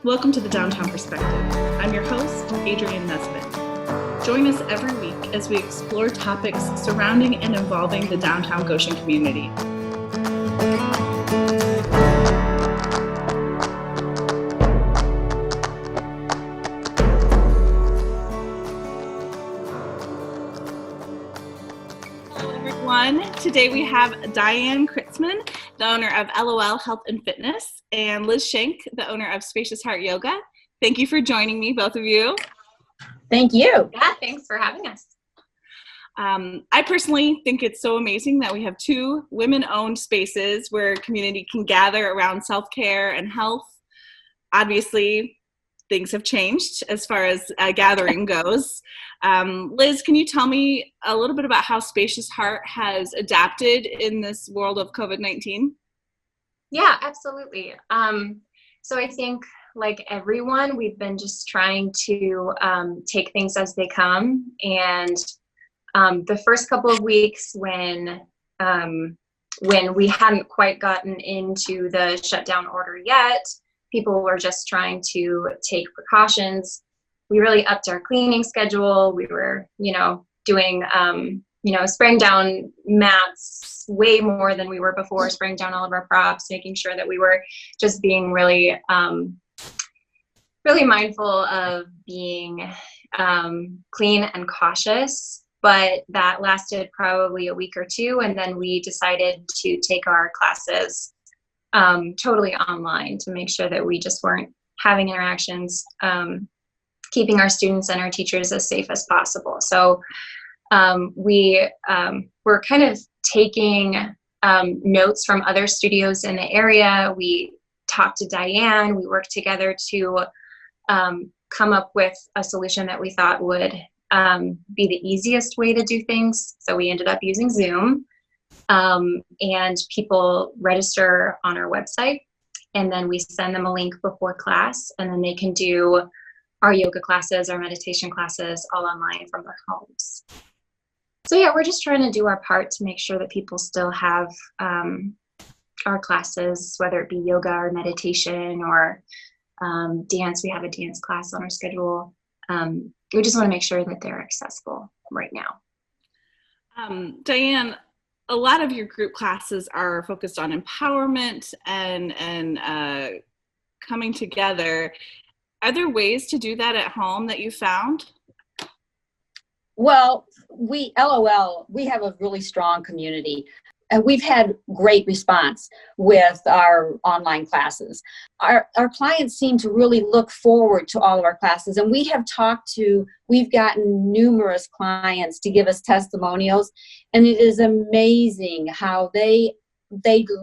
Welcome to the Downtown Perspective. I'm your host, Adrienne Nesbitt. Join us every week as we explore topics surrounding and involving the downtown Goshen community. Hello everyone. Today we have Diane Kritzman, the owner of LOL Health and Fitness, and Liz Shenk, the owner of Spacious Heart Yoga. Thank you for joining me, both of you. Thank you. Yeah, thanks for having us. I personally think it's so amazing that we have two women-owned spaces where community can gather around self-care and health. Obviously, things have changed as far as gathering goes. Liz, can you tell me a little bit about how Spacious Heart has adapted in this world of COVID-19? Yeah, absolutely. So I think, like everyone, we've been just trying to take things as they come. And the first couple of weeks when we hadn't quite gotten into the shutdown order yet, people were just trying to take precautions. We really upped our cleaning schedule. We were, doing, spraying down mats way more than we were before, spraying down all of our props, making sure that we were just being really, really mindful of being clean and cautious. But that lasted probably a week or two, and then we decided to take our classes totally online to make sure that we just weren't having interactions, keeping our students and our teachers as safe as possible. So we were kind of taking notes from other studios in the area. We talked to Diane. We worked together to come up with a solution that we thought would be the easiest way to do things. So we ended up using Zoom, and people register on our website, and then we send them a link before class, and then they can do our yoga classes, our meditation classes, all online from their homes. So yeah, we're just trying to do our part to make sure that people still have our classes, whether it be yoga or meditation or dance. We have a dance class on our schedule. We just want to make sure that they're accessible right now. Diane, a lot of your group classes are focused on empowerment and coming together. Are there ways to do that at home that you found? Well, we have a really strong community, and we've had great response with our online classes. Our clients seem to really look forward to all of our classes, and we've gotten numerous clients to give us testimonials, and it is amazing how they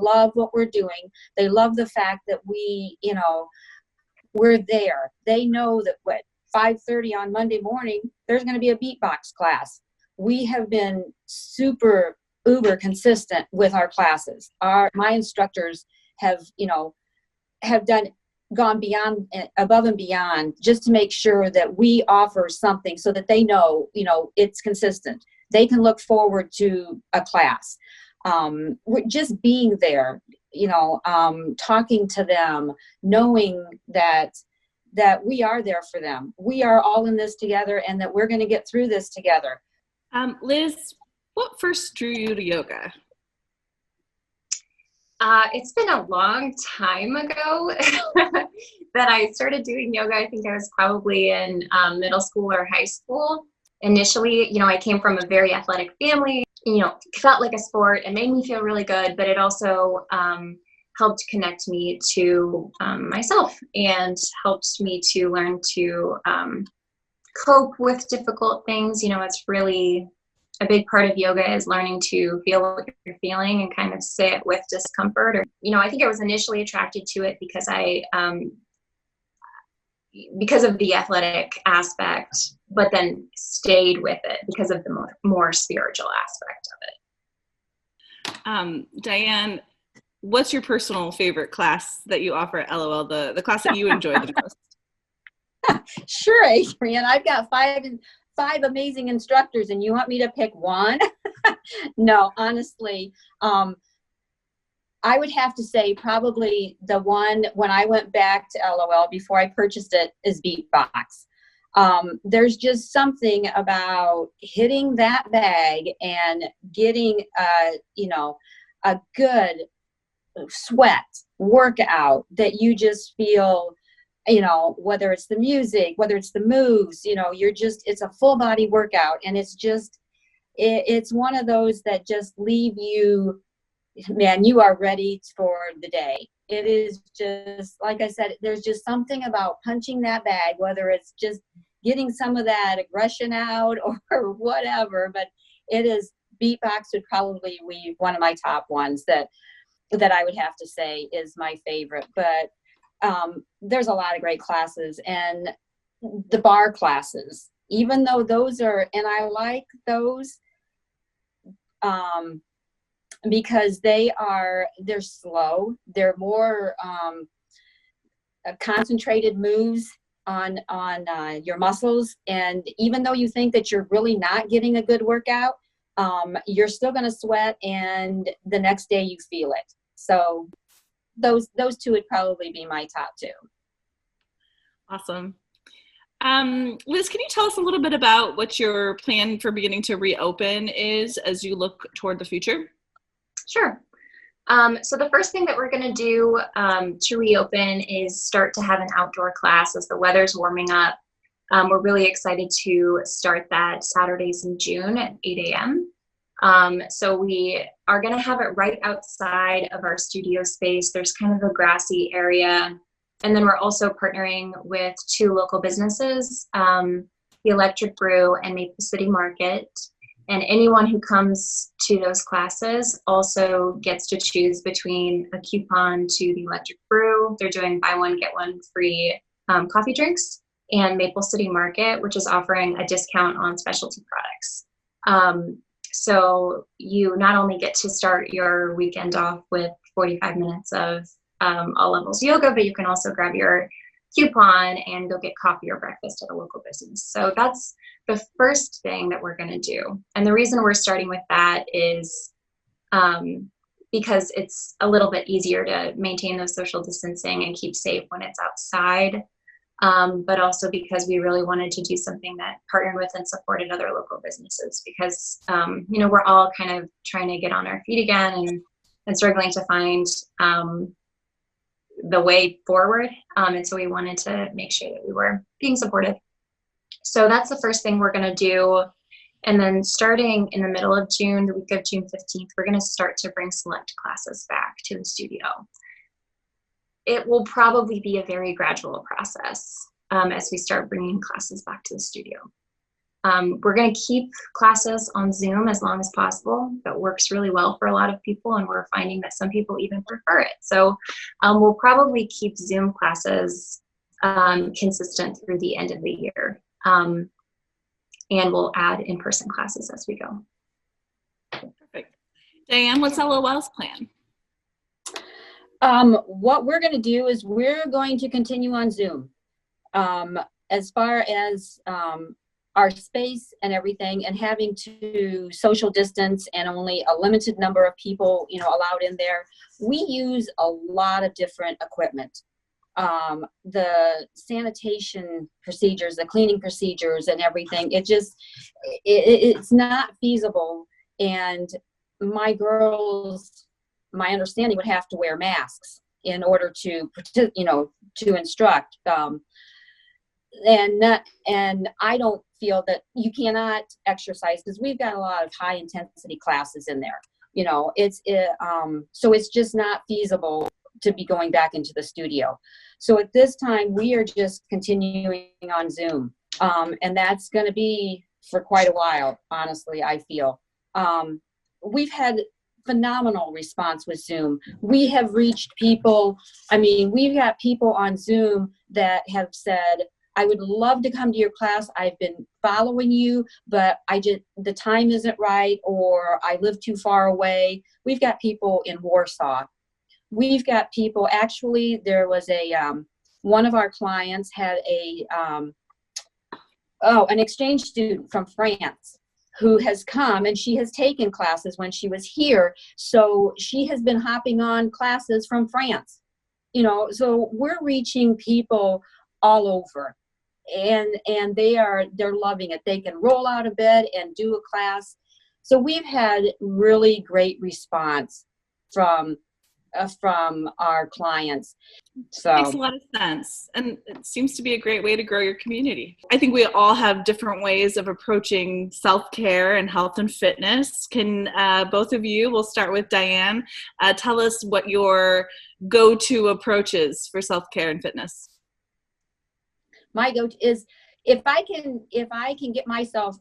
love what we're doing. They love the fact that we're there. They know that 5:30 on Monday morning, there's going to be a beatbox class. We have been super uber consistent with our classes. My instructors have gone beyond, above and beyond, just to make sure that we offer something so that they know, it's consistent. They can look forward to a class. We're just being there, talking to them, knowing that we are there for them. We are all in this together, and that we're going to get through this together. Liz, what first drew you to yoga? It's been a long time ago that I started doing yoga. I think I was probably in middle school or high school. Initially, I came from a very athletic family. Felt like a sport and made me feel really good, but it also helped connect me to myself and helped me to learn to cope with difficult things. It's really a big part of yoga is learning to feel what you're feeling and kind of sit with discomfort. Or, I think I was initially attracted to it because because of the athletic aspect, but then stayed with it because of the more spiritual aspect of it. Diane, what's your personal favorite class that you offer at LOL, the class that you enjoy the most? Sure, Adrienne. I've got five amazing instructors, and you want me to pick one? No, honestly, I would have to say probably the one when I went back to LOL before I purchased it is Beatbox. There's just something about hitting that bag and getting, a good sweat workout that you just feel, whether it's the music, whether it's the moves, it's a full body workout. And it's just, it's one of those that just leave you, man, you are ready for the day. It is just, like I said, there's just something about punching that bag, whether it's just getting some of that aggression out or whatever, but it is, Beatbox would probably be one of my top ones that I would have to say is my favorite. But there's a lot of great classes, and the bar classes, even though those are, and I like those because they're slow. They're more concentrated moves on your muscles. And even though you think that you're really not getting a good workout, you're still going to sweat, and the next day you feel it. So those two would probably be my top two. Awesome. Liz, can you tell us a little bit about what your plan for beginning to reopen is as you look toward the future? Sure. So the first thing that we're going to do to reopen is start to have an outdoor class as the weather's warming up. We're really excited to start that Saturdays in June at 8 a.m. So we are going to have it right outside of our studio space. There's kind of a grassy area. And then we're also partnering with two local businesses, the Electric Brew and Maple City Market. And anyone who comes to those classes also gets to choose between a coupon to the Electric Brew. They're doing buy one, get one free coffee drinks, and Maple City Market, which is offering a discount on specialty products. So you not only get to start your weekend off with 45 minutes of all levels yoga, but you can also grab your coupon and go get coffee or breakfast at a local business. So that's the first thing that we're going to do. And the reason we're starting with that is because it's a little bit easier to maintain those social distancing and keep safe when it's outside. But also because we really wanted to do something that partnered with and supported other local businesses, because, we're all kind of trying to get on our feet again and struggling to find the way forward. And so we wanted to make sure that we were being supportive. So that's the first thing we're going to do. And then starting in the middle of June, the week of June 15th, we're going to start to bring select classes back to the studio. It will probably be a very gradual process as we start bringing classes back to the studio. We're going to keep classes on Zoom as long as possible. That works really well for a lot of people, and we're finding that some people even prefer it. So we'll probably keep Zoom classes consistent through the end of the year. And we'll add in-person classes as we go. Perfect. Diane, what's LOL's plan? What we're going to do is we're going to continue on Zoom. As far as our space and everything, and having to social distance and only a limited number of people, allowed in there, we use a lot of different equipment. The sanitation procedures, the cleaning procedures and everything, it's not feasible. And my girls, my understanding, would have to wear masks in order to instruct. And I don't feel that you cannot exercise, because we've got a lot of high intensity classes in there. So it's just not feasible to be going back into the studio. So at this time, we are just continuing on Zoom. And that's going to be for quite a while, honestly, I feel. We've had phenomenal response with Zoom. We have reached people. We've got people on Zoom that have said, I would love to come to your class. I've been following you, but the time isn't right, or I live too far away. We've got people in Warsaw. We've got people, actually, there was one of our clients had an exchange student from France who has come, and she has taken classes when she was here. So she has been hopping on classes from France, so we're reaching people all over, and they're loving it. They can roll out of bed and do a class. So we've had really great response from our clients. So it makes a lot of sense, and it seems to be a great way to grow your community. I think we all have different ways of approaching self-care and health and fitness. Can both of you, we'll start with Diane, tell us what your go-to approach is for self-care and fitness? My go-to is if I can get myself,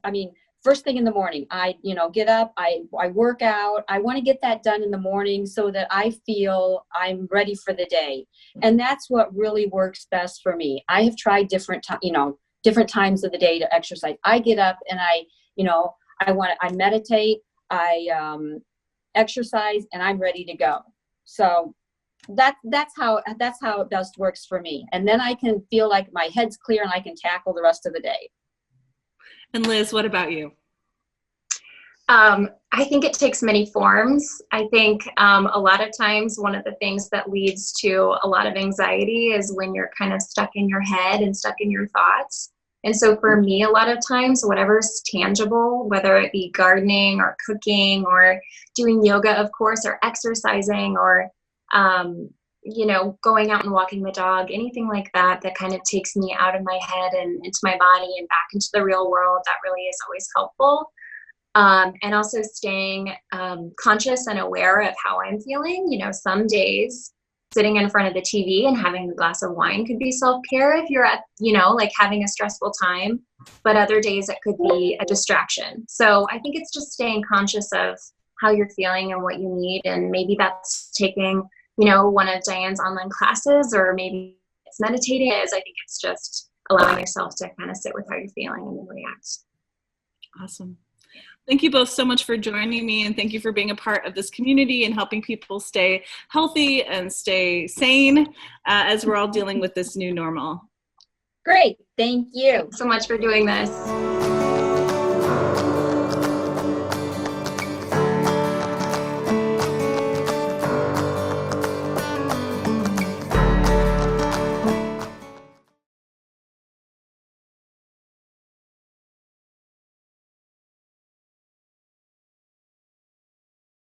first thing in the morning, I get up, I work out. I want to get that done in the morning so that I feel I'm ready for the day. And that's what really works best for me. I have tried different times of the day to exercise. I get up and I meditate, I exercise, and I'm ready to go. So that's how it best works for me. And then I can feel like my head's clear and I can tackle the rest of the day. And Liz, what about you? I think it takes many forms. I think a lot of times one of the things that leads to a lot of anxiety is when you're kind of stuck in your head and stuck in your thoughts. And so for me, a lot of times, whatever's tangible, whether it be gardening or cooking or doing yoga, of course, or exercising or, going out and walking the dog, anything like that kind of takes me out of my head and into my body and back into the real world, that really is always helpful. And also staying conscious and aware of how I'm feeling. Some days sitting in front of the TV and having a glass of wine could be self-care if you're at, having a stressful time, but other days it could be a distraction. So I think it's just staying conscious of how you're feeling and what you need. And maybe that's taking, one of Diane's online classes, or maybe it's meditating. I think it's just allowing yourself to kind of sit with how you're feeling and then react. Awesome. Thank you both so much for joining me, and thank you for being a part of this community and helping people stay healthy and stay sane as we're all dealing with this new normal. Great. Thank you so much for doing this.